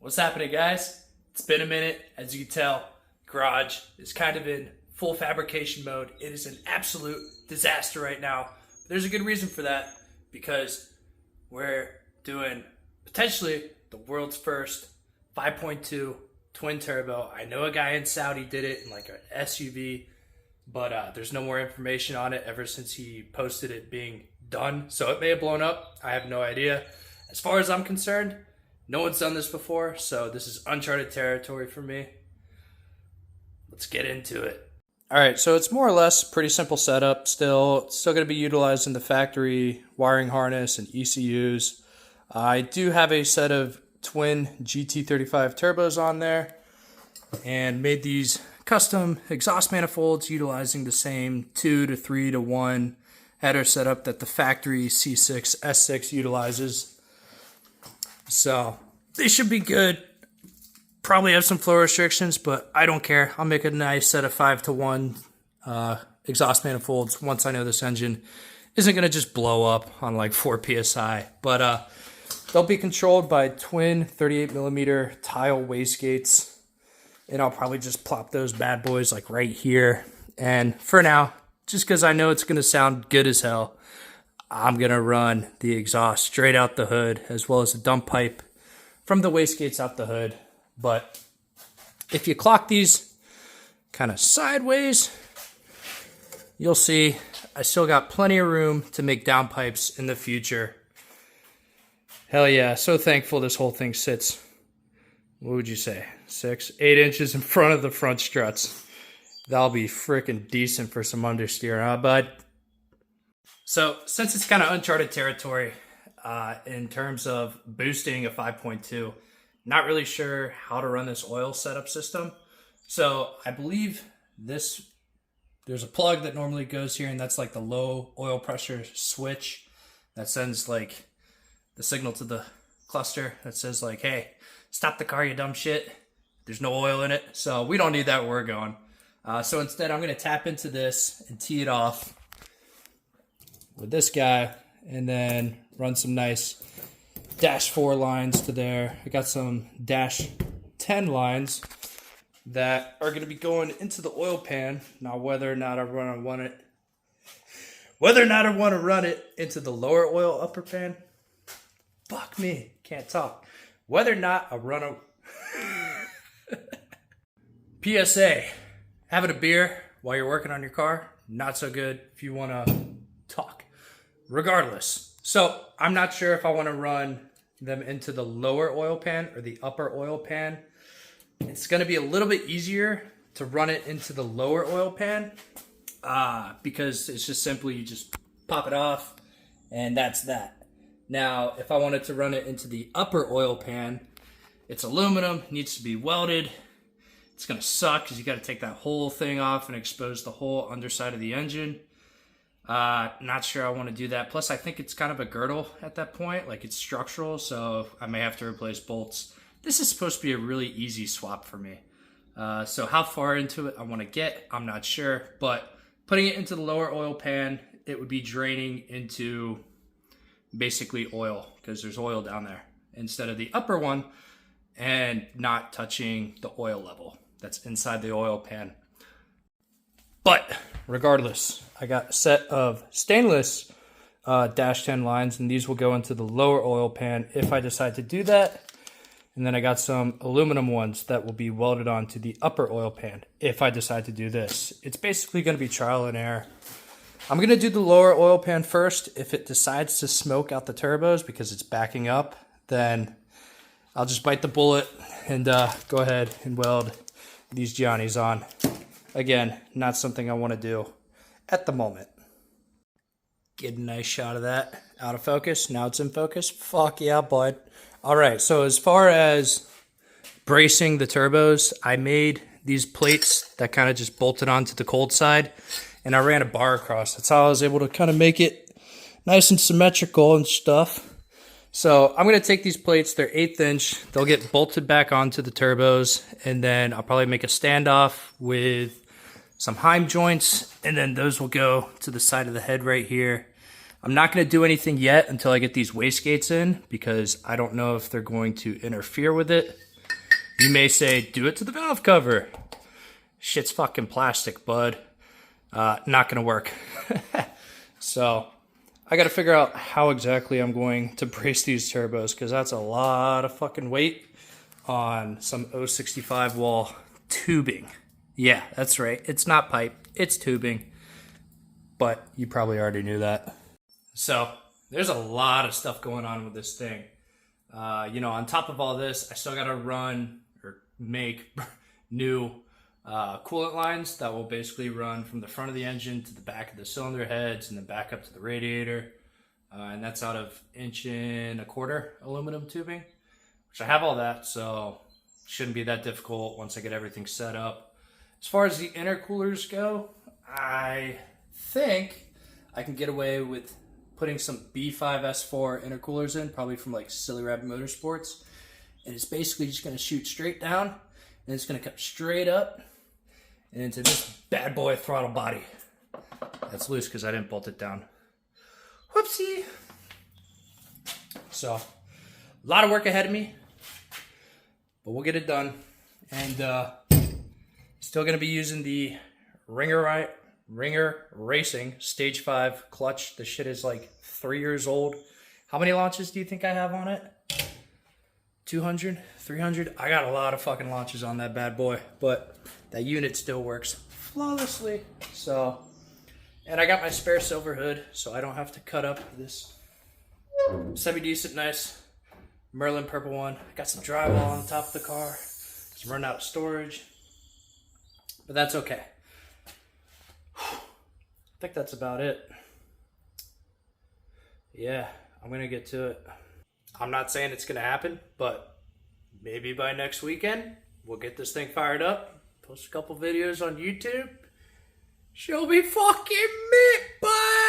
What's happening, guys? It's been a minute. As you can tell, garage is kind of in full fabrication mode. It is an absolute disaster right now. There's a good reason for that, because we're doing potentially the world's first 5.2 twin turbo. I know a guy in Saudi did it in like an SUV, but there's no more information on it ever since he posted it being done. So it may have blown up. I have no idea. As far as I'm concerned, no one's done this before, so this is uncharted territory for me. Let's get into it. All right, so it's more or less pretty simple setup still. It's still going to be utilizing the factory wiring harness and ECUs. I do have a set of twin GT35 turbos on there and made these custom exhaust manifolds utilizing the same 2 to 3 to 1 header setup that the factory C6 S6 utilizes. So they should be good. Probably have some flow restrictions, but I don't care. I'll make a nice set of 5 to 1 exhaust manifolds once I know this engine isn't going to just blow up on like 4 PSI. But they'll be controlled by twin 38mm tile wastegates. And I'll probably just plop those bad boys like right here. And for now, just because I know it's going to sound good as hell, I'm going to run the exhaust straight out the hood, as well as a dump pipe from the wastegates out the hood. But if you clock these kind of sideways, you'll see I still got plenty of room to make downpipes in the future. Hell yeah, so thankful this whole thing sits, what would you say, 6, 8 inches in front of the front struts. That'll be freaking decent for some understeer, huh, bud? So since it's kind of uncharted territory in terms of boosting a 5.2, not really sure how to run this oil setup system. So I believe there's a plug that normally goes here, and that's like the low oil pressure switch that sends like the signal to the cluster that says like, hey, stop the car, you dumb shit. There's no oil in it. So we don't need that where we're going. So instead I'm going to tap into this and tee it off with this guy, and then run some nice dash 4 lines to there. I got some dash 10 lines that are going to be going into the oil pan. Now, whether or not I want to run it into the lower oil upper pan, fuck me, can't talk. Whether or not I run a PSA, having a beer while you're working on your car, not so good if you want to talk. Regardless, so I'm not sure if I want to run them into the lower oil pan or the upper oil pan. It's going to be a little bit easier to run it into the lower oil pan because it's just simply you just pop it off and that's that. Now, if I wanted to run it into the upper oil pan, it's aluminum, needs to be welded. It's going to suck because you got to take that whole thing off and expose the whole underside of the engine. Not sure I want to do that. Plus, I think it's kind of a girdle at that point, like it's structural, so I may have to replace bolts. This is supposed to be a really easy swap for me. So how far into it I want to get, I'm not sure, but putting it into the lower oil pan, it would be draining into basically oil because there's oil down there instead of the upper one and not touching the oil level that's inside the oil pan. But regardless, I got a set of stainless dash 10 lines, and these will go into the lower oil pan if I decide to do that. And then I got some aluminum ones that will be welded onto the upper oil pan if I decide to do this. It's basically going to be trial and error. I'm going to do the lower oil pan first. If it decides to smoke out the turbos because it's backing up, then I'll just bite the bullet and go ahead and weld these Johnnies on. Again, not something I want to do at the moment. Get a nice shot of that. Out of focus. Now it's in focus. Fuck yeah, bud. All right, so as far as bracing the turbos, I made these plates that kind of just bolted onto the cold side, and I ran a bar across. That's how I was able to kind of make it nice and symmetrical and stuff. So I'm going to take these plates. They're 1/8 inch. They'll get bolted back onto the turbos, and then I'll probably make a standoff with some Heim joints, and then those will go to the side of the head right here. I'm not going to do anything yet until I get these wastegates in because I don't know if they're going to interfere with it. You may say, do it to the valve cover. Shit's fucking plastic, bud. Not gonna work. So I gotta figure out how exactly I'm going to brace these turbos, because that's a lot of fucking weight on some 065 wall tubing. Yeah, that's right. It's not pipe, it's tubing. But you probably already knew that. So there's a lot of stuff going on with this thing. On top of all this, I still gotta run or make new coolant lines that will basically run from the front of the engine to the back of the cylinder heads and then back up to the radiator. And that's out of 1.25" aluminum tubing, which I have all that, so shouldn't be that difficult once I get everything set up. As far as the intercoolers go, I think I can get away with putting some B5S4 intercoolers in, probably from like Silly Rabbit Motorsports. And it's basically just going to shoot straight down, and it's going to come straight up and into this bad boy throttle body. That's loose because I didn't bolt it down. Whoopsie. So, a lot of work ahead of me, but we'll get it done. And still going to be using the Ringer Racing Stage 5 clutch. This shit is like 3 years old. How many launches do you think I have on it? 200? 300? I got a lot of fucking launches on that bad boy, but that unit still works flawlessly. So, and I got my spare silver hood, so I don't have to cut up this semi-decent, nice Merlin purple one. Got some drywall on the top of the car. It's run out of storage, but that's okay. I think that's about it. Yeah, I'm gonna get to it. I'm not saying it's gonna happen, but maybe by next weekend, we'll get this thing fired up, post a couple videos on YouTube. She'll be fucking me, bye!